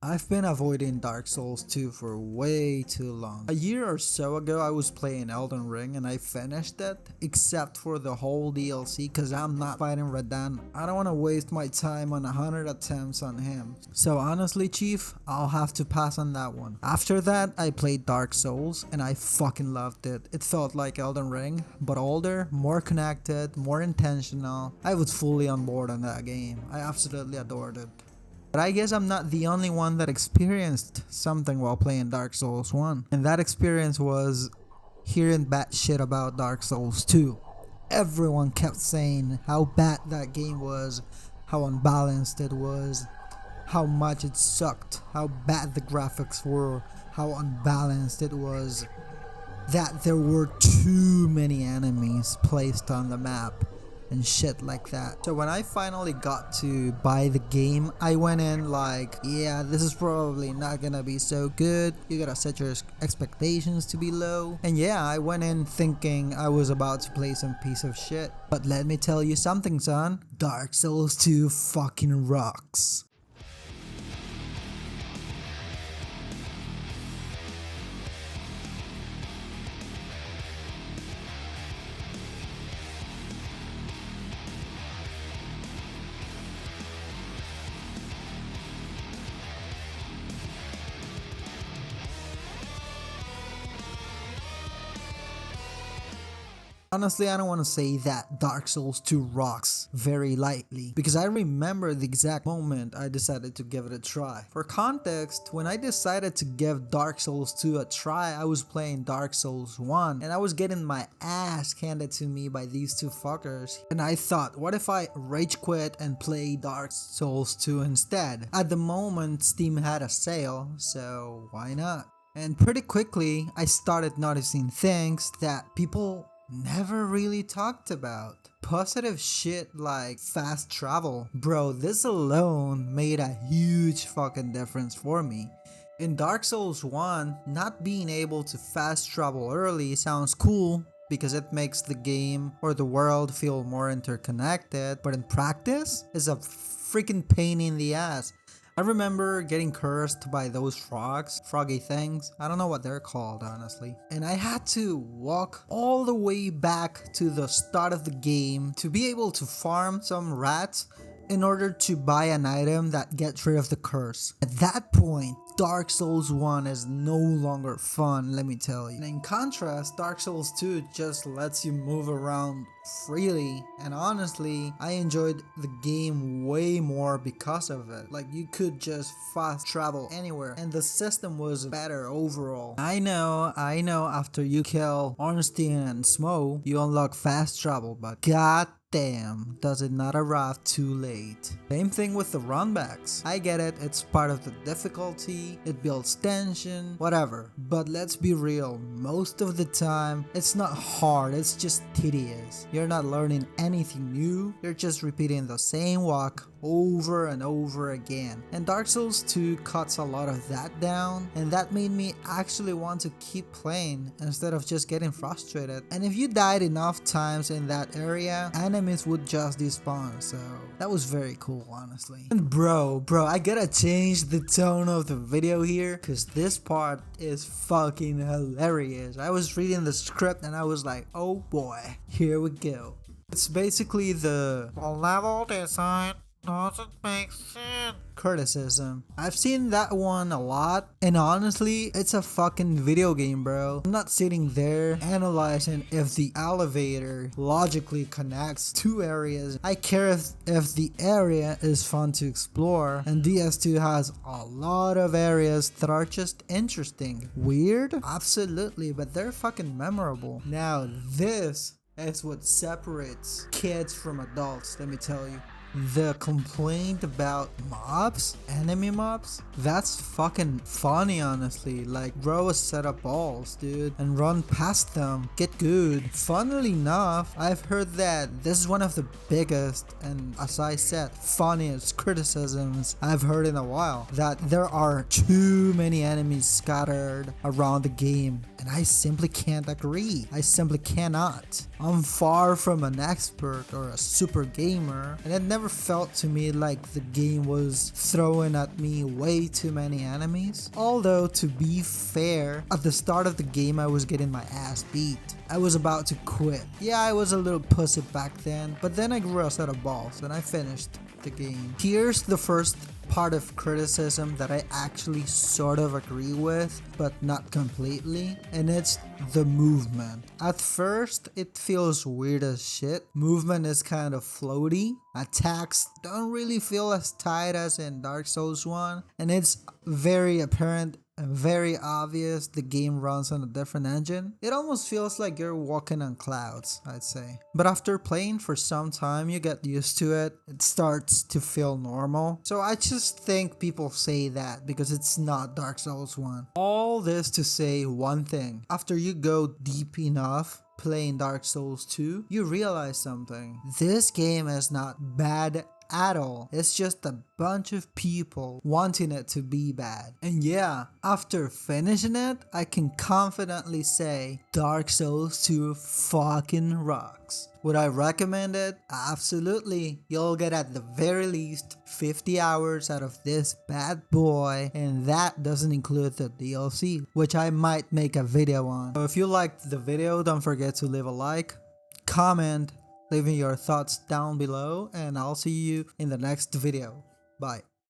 I've been avoiding Dark Souls 2 for way too long. A year or so ago I was playing Elden Ring and I finished it, except for the whole DLC cause I'm not fighting Radan. I don't wanna waste my time on 100 attempts on him. So honestly Chief, I'll have to pass on that one. After that I played Dark Souls and I fucking loved it. It felt like Elden Ring, but older, more connected, more intentional. I was fully on board on that game. I absolutely adored it. But I guess I'm not the only one that experienced something while playing Dark Souls 1. And that experience was hearing bad shit about Dark Souls 2. Everyone kept saying how bad that game was, how unbalanced it was, how much it sucked, how bad the graphics were, how unbalanced it was, that there were too many enemies placed on the map and shit like that. So when I finally got to buy the game, I went in like, yeah, this is probably not gonna be so good. You gotta set your expectations to be low. And yeah, I went in thinking I was about to play some piece of shit. But let me tell you something, son. Dark Souls 2 fucking rocks. Honestly, I don't want to say that Dark Souls 2 rocks very lightly, because I remember the exact moment I decided to give it a try. For context, when I decided to give Dark Souls 2 a try, I was playing Dark Souls 1 and I was getting my ass handed to me by these two fuckers. And I thought, what if I rage quit and play Dark Souls 2 instead? At the moment, Steam had a sale, so why not? And pretty quickly, I started noticing things that people never really talked about. Positive shit like fast travel. Bro, this alone made a huge fucking difference for me. In Dark Souls 1, not being able to fast travel early sounds cool because it makes the game or the world feel more interconnected, but in practice, it's a freaking pain in the ass. I remember getting cursed by those frogs, froggy things. I don't know what they're called, honestly. And I had to walk all the way back to the start of the game to be able to farm some rats in order to buy an item that gets rid of the curse. At that point, Dark Souls 1 is no longer fun, let me tell you. And in contrast, Dark Souls 2 just lets you move around freely, and honestly, I enjoyed the game way more because of it. Like, you could just fast travel anywhere, and the system was better overall. I know, after you kill Ornstein and Smo, you unlock fast travel, but god damn, does it not arrive too late. Same thing with the runbacks. I get it, it's part of the difficulty, it builds tension, whatever. But let's be real, most of the time, it's not hard, it's just tedious. You're not learning anything new, you're just repeating the same walk over and over again. And Dark Souls 2 cuts a lot of that down, and that made me actually want to keep playing instead of just getting frustrated. And if you died enough times in that area, enemies would just despawn, so that was very cool, honestly. And bro, I gotta change the tone of the video here, cause this part is fucking hilarious. I was reading the script and I was like, oh boy, here we go. It's basically the level design doesn't make sense criticism. I've seen that one a lot, and honestly, it's a fucking video game, bro. I'm not sitting there analyzing if the elevator logically connects two areas. I care if the area is fun to explore, and DS2 has a lot of areas that are just interesting. Weird? Absolutely, but they're fucking memorable. Now, this is what separates kids from adults, let me tell you. The complaint about mobs, enemy mobs, that's fucking funny, honestly. Like, grow a set of balls, dude, and run past them, get good. Funnily enough, I've heard that this is one of the biggest and, as I said, funniest criticisms I've heard in a while, that there are too many enemies scattered around the game, and I simply can't agree. I simply cannot. I'm far from an expert or a super gamer, and it never never felt to me like the game was throwing at me way too many enemies. Although, to be fair, at the start of the game I was getting my ass beat. I was about to quit. Yeah, I was a little pussy back then, but then I grew a set of balls and I finished the game. Here's the first part of criticism that I actually sort of agree with, but not completely, and it's the movement. At first, it feels weird as shit. Movement is kind of floaty. Attacks don't really feel as tight as in Dark Souls 1, and it's very apparent and very obvious the game runs on a different engine. It almost feels like you're walking on clouds, I'd say. But after playing for some time, you get used to it. It starts to feel normal. So I just think people say that because it's not Dark Souls 1. All this to say one thing. After you go deep enough playing Dark Souls 2, you realize something. This game is not bad at all. It's just a bunch of people wanting it to be bad. And yeah, after finishing it, I can confidently say Dark Souls 2 fucking rocks. Would I recommend it? Absolutely. You'll get at the very least 50 hours out of this bad boy, and that doesn't include the DLC, which I might make a video on. So if you liked the video, don't forget to leave a like, comment, leaving your thoughts down below, and I'll see you in the next video. Bye.